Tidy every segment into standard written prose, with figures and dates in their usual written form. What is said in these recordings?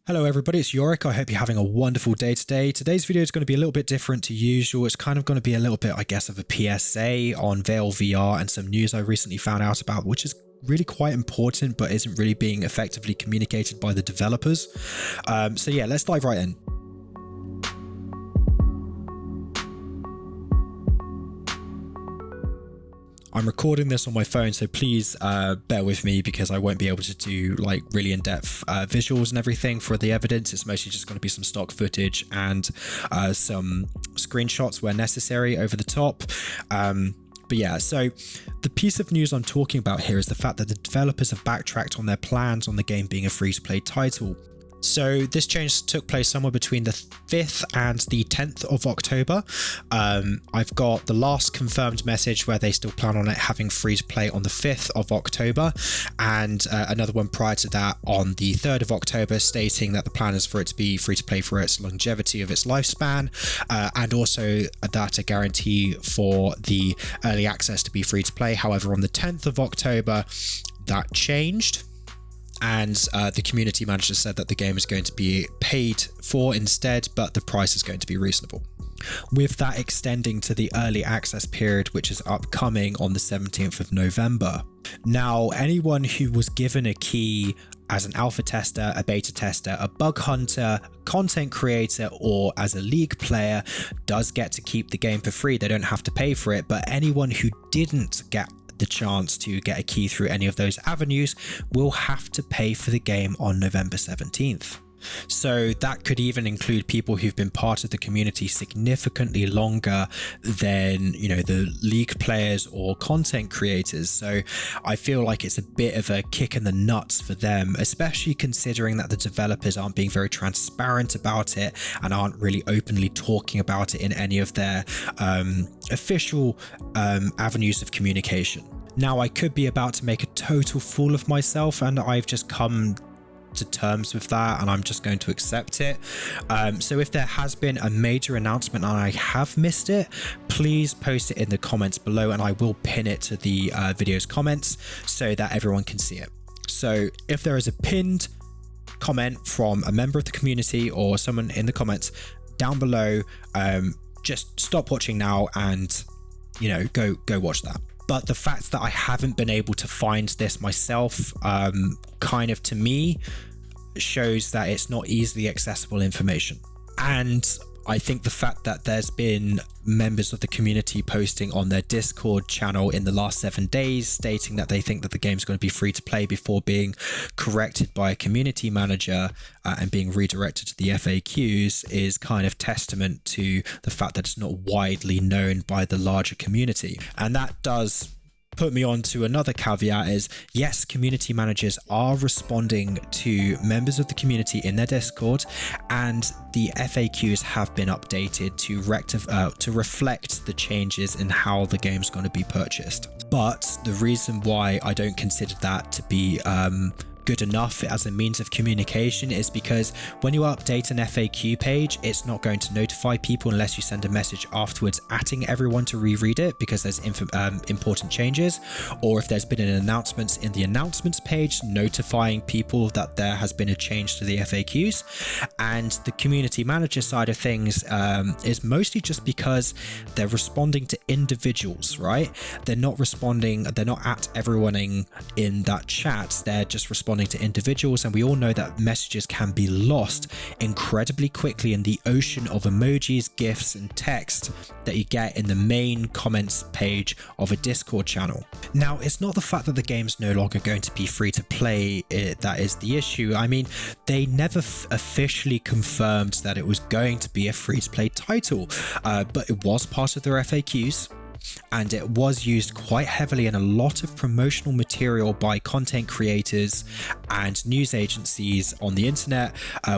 Hello everybody, it's Yorick. I hope you're having a wonderful day today. Today's video is going to be a little bit different to usual. It's kind of going to be a little bit, I guess, of a PSA on Vail VR and some news I recently found out about, which is really quite important but isn't really being effectively communicated by the developers. So yeah, let's dive right in. I'm recording this on my phone, so please bear with me because I won't be able to do like really in-depth visuals and everything for the evidence. It's mostly just going to be some stock footage and some screenshots where necessary over the top. But yeah, so the piece of news I'm talking about here is the fact that the developers have backtracked on their plans on the game being a free-to-play title. So this change took place somewhere between the 5th and the 10th of October. I've got the last confirmed message where they still plan on it having free to play on the 5th of October, and another one prior to that on the 3rd of October stating that the plan is for it to be free to play for its longevity of its lifespan, and also that a guarantee for the early access to be free to play. However, on the 10th of October, that changed. And the community manager said that the game is going to be paid for instead, but the price is going to be reasonable. With that extending to the early access period, which is upcoming on the 17th of November. Now, anyone who was given a key as an alpha tester, a beta tester, a bug hunter, content creator, or as a league player does get to keep the game for free. They don't have to pay for it, but anyone who didn't get the chance to get a key through any of those avenues will have to pay for the game on November 17th. So that could even include people who've been part of the community significantly longer than, you know, the league players or content creators. So I feel like it's a bit of a kick in the nuts for them, especially considering that the developers aren't being very transparent about it and aren't really openly talking about it in any of their official avenues of communication. Now, I could be about to make a total fool of myself, and I've just come to terms with that, and I'm just going to accept it. So if there has been a major announcement and I have missed it, please post it in the comments below, and I will pin it to the video's comments so that everyone can see it. So if there is a pinned comment from a member of the community or someone in the comments down below, just stop watching now and, you know, go watch that. But the fact that I haven't been able to find this myself, kind of to me, shows that it's not easily accessible information. And I think the fact that there's been members of the community posting on their Discord channel in the last 7 days stating that they think that the game's going to be free to play before being corrected by a community manager and being redirected to the FAQs is kind of testament to the fact that it's not widely known by the larger community. And that does put me on to another caveat is, yes, community managers are responding to members of the community in their Discord, and the FAQs have been updated to reflect the changes in how the game's going to be purchased. But the reason why I don't consider that to be good enough as a means of communication is because when you update an FAQ page, it's not going to notify people unless you send a message afterwards atting everyone to reread it because there's important changes, or if there's been an announcement in the announcements page notifying people that there has been a change to the FAQs. And the community manager side of things is mostly just because they're responding to individuals, right? They're not at everyone in that chat, they're just responding to individuals, and we all know that messages can be lost incredibly quickly in the ocean of emojis, GIFs, and text that you get in the main comments page of a Discord channel. Now, it's not the fact that the game's no longer going to be free to play that is the issue. I mean, they never officially confirmed that it was going to be a free to play title, but it was part of their FAQs. And it was used quite heavily in a lot of promotional material by content creators and news agencies on the internet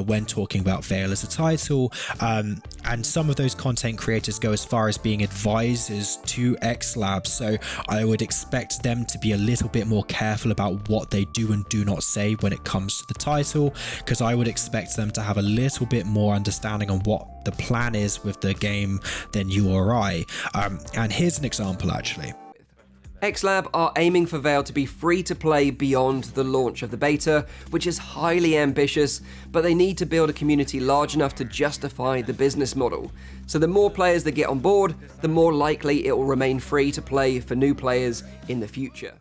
when talking about Vail as a title. And some of those content creators go as far as being advisors to XLabs. So I would expect them to be a little bit more careful about what they do and do not say when it comes to the title, because I would expect them to have a little bit more understanding on what the plan is with the game than you or I. And here's an example, actually. XLab are aiming for Vail to be free to play beyond the launch of the beta, which is highly ambitious, but they need to build a community large enough to justify the business model. So the more players that get on board, the more likely it will remain free to play for new players in the future.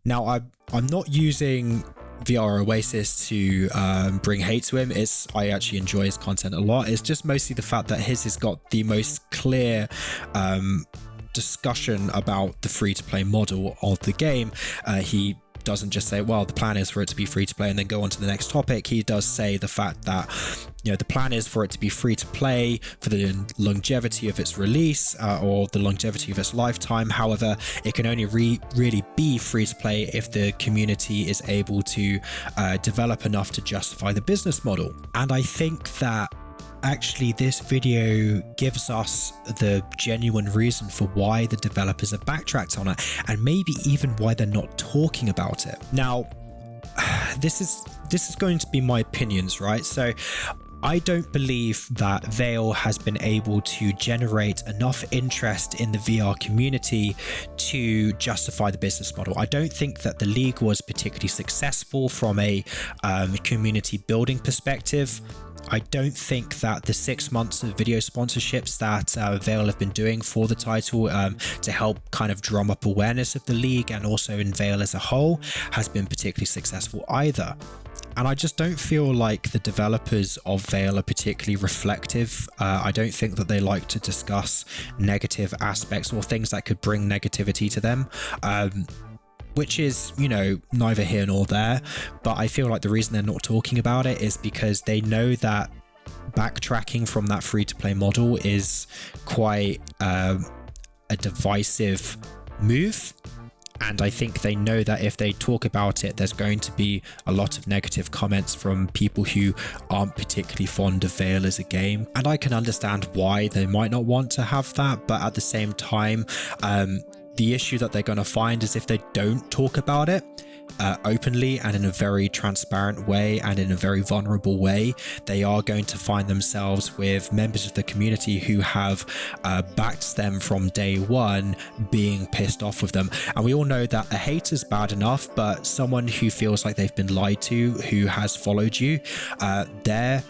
Now, I'm not using VR Oasis to bring hate to him. I actually enjoy his content a lot. It's just mostly the fact that his has got the most clear discussion about the free-to-play model of the game. He doesn't just say, well, the plan is for it to be free to play and then go on to the next topic. He does say the fact that, you know, the plan is for it to be free to play for the longevity of its release or the longevity of its lifetime. However, it can only really be free to play if the community is able to develop enough to justify the business model. And I think that actually this video gives us the genuine reason for why the developers have backtracked on it, and maybe even why they're not talking about it. Now, this is going to be my opinions, right? So I don't believe that Vail has been able to generate enough interest in the VR community to justify the business model. I don't think that the league was particularly successful from a community building perspective. I don't think that the 6 months of video sponsorships that Vail have been doing for the title to help kind of drum up awareness of the league and also in Vail as a whole has been particularly successful either. And I just don't feel like the developers of Vail are particularly reflective. I don't think that they like to discuss negative aspects or things that could bring negativity to them. Which is, you know, neither here nor there, but I feel like the reason they're not talking about it is because they know that backtracking from that free-to-play model is quite a divisive move, and I think they know that if they talk about it, there's going to be a lot of negative comments from people who aren't particularly fond of Vail as a game, and I can understand why they might not want to have that, but at the same time, the issue that they're going to find is if they don't talk about it openly and in a very transparent way and in a very vulnerable way, they are going to find themselves with members of the community who have backed them from day one being pissed off with them. And we all know that a hate is bad enough, but someone who feels like they've been lied to, who has followed you, their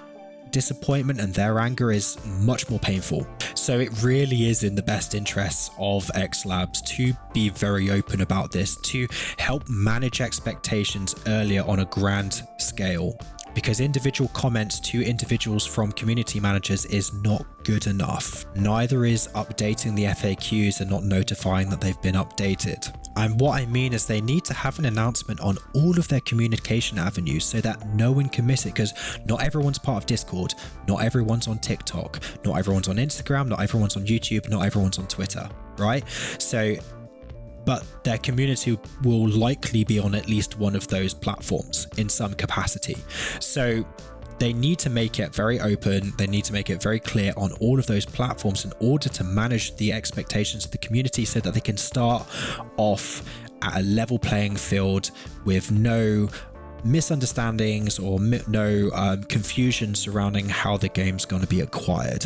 disappointment and their anger is much more painful. So it really is in the best interests of XLabs to be very open about this, to help manage expectations earlier on a grand scale, because individual comments to individuals from community managers is not good enough. Neither is updating the FAQs and not notifying that they've been updated. And what I mean is they need to have an announcement on all of their communication avenues so that no one can miss it, because not everyone's part of Discord, not everyone's on TikTok, not everyone's on Instagram, not everyone's on YouTube, not everyone's on Twitter, right? So, but their community will likely be on at least one of those platforms in some capacity. So they need to make it very open. They need to make it very clear on all of those platforms in order to manage the expectations of the community so that they can start off at a level playing field with no misunderstandings or no confusion surrounding how the game's going to be acquired.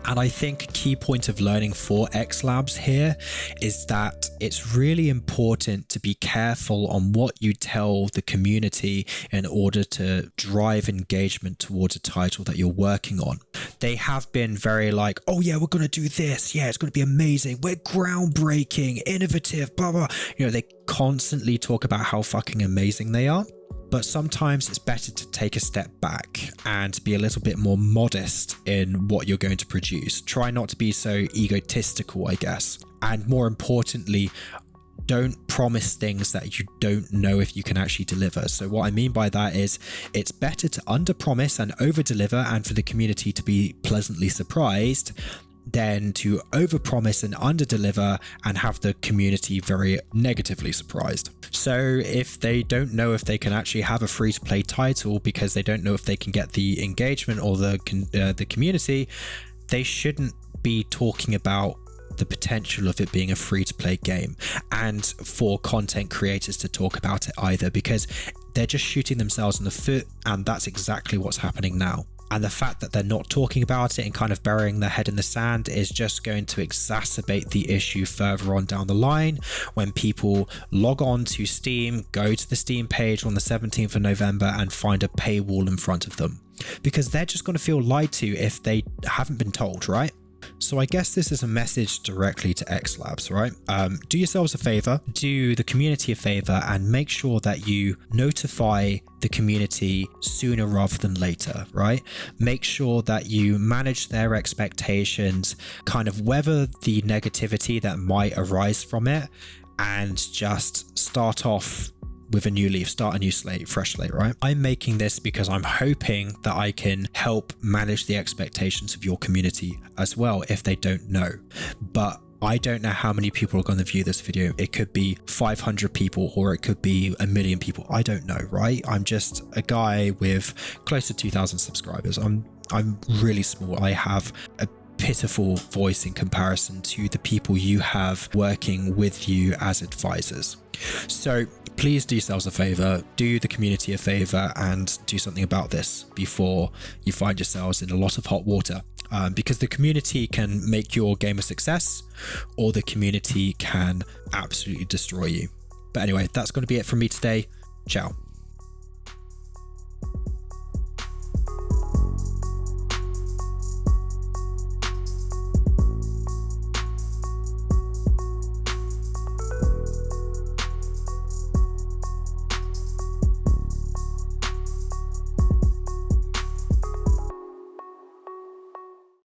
And I think a key point of learning for XLabs here is that it's really important to be careful on what you tell the community in order to drive engagement towards a title that you're working on. They have been very like, oh yeah, we're going to do this. Yeah, it's going to be amazing. We're groundbreaking, innovative, blah, blah. You know, they constantly talk about how fucking amazing they are. But sometimes it's better to take a step back and be a little bit more modest in what you're going to produce. Try not to be so egotistical, I guess. And more importantly, don't promise things that you don't know if you can actually deliver. So what I mean by that is it's better to under-promise and over-deliver and for the community to be pleasantly surprised than to overpromise and underdeliver and have the community very negatively surprised. So if they don't know if they can actually have a free-to-play title because they don't know if they can get the engagement or the community, they shouldn't be talking about the potential of it being a free-to-play game and for content creators to talk about it either, because they're just shooting themselves in the foot, and that's exactly what's happening now. And the fact that they're not talking about it and kind of burying their head in the sand is just going to exacerbate the issue further on down the line when people log on to Steam, go to the Steam page on the 17th of November and find a paywall in front of them. Because they're just going to feel lied to if they haven't been told, right? So I guess this is a message directly to X Labs, right? Do yourselves a favor, do the community a favor, and make sure that you notify the community sooner rather than later, right? Make sure that you manage their expectations, kind of weather the negativity that might arise from it, and just start off with a new leaf, start a new slate, fresh slate, right? I'm making this because I'm hoping that I can help manage the expectations of your community as well if they don't know. But I don't know how many people are going to view this video. It could be 500 people or it could be 1 million people. I don't know, right? I'm just a guy with close to 2,000 subscribers. I'm really small. I have a pitiful voice in comparison to the people you have working with you as advisors. So please do yourselves a favor, do the community a favor, and do something about this before you find yourselves in a lot of hot water. Because the community can make your game a success, or the community can absolutely destroy you. But anyway, that's going to be it from me today. Ciao.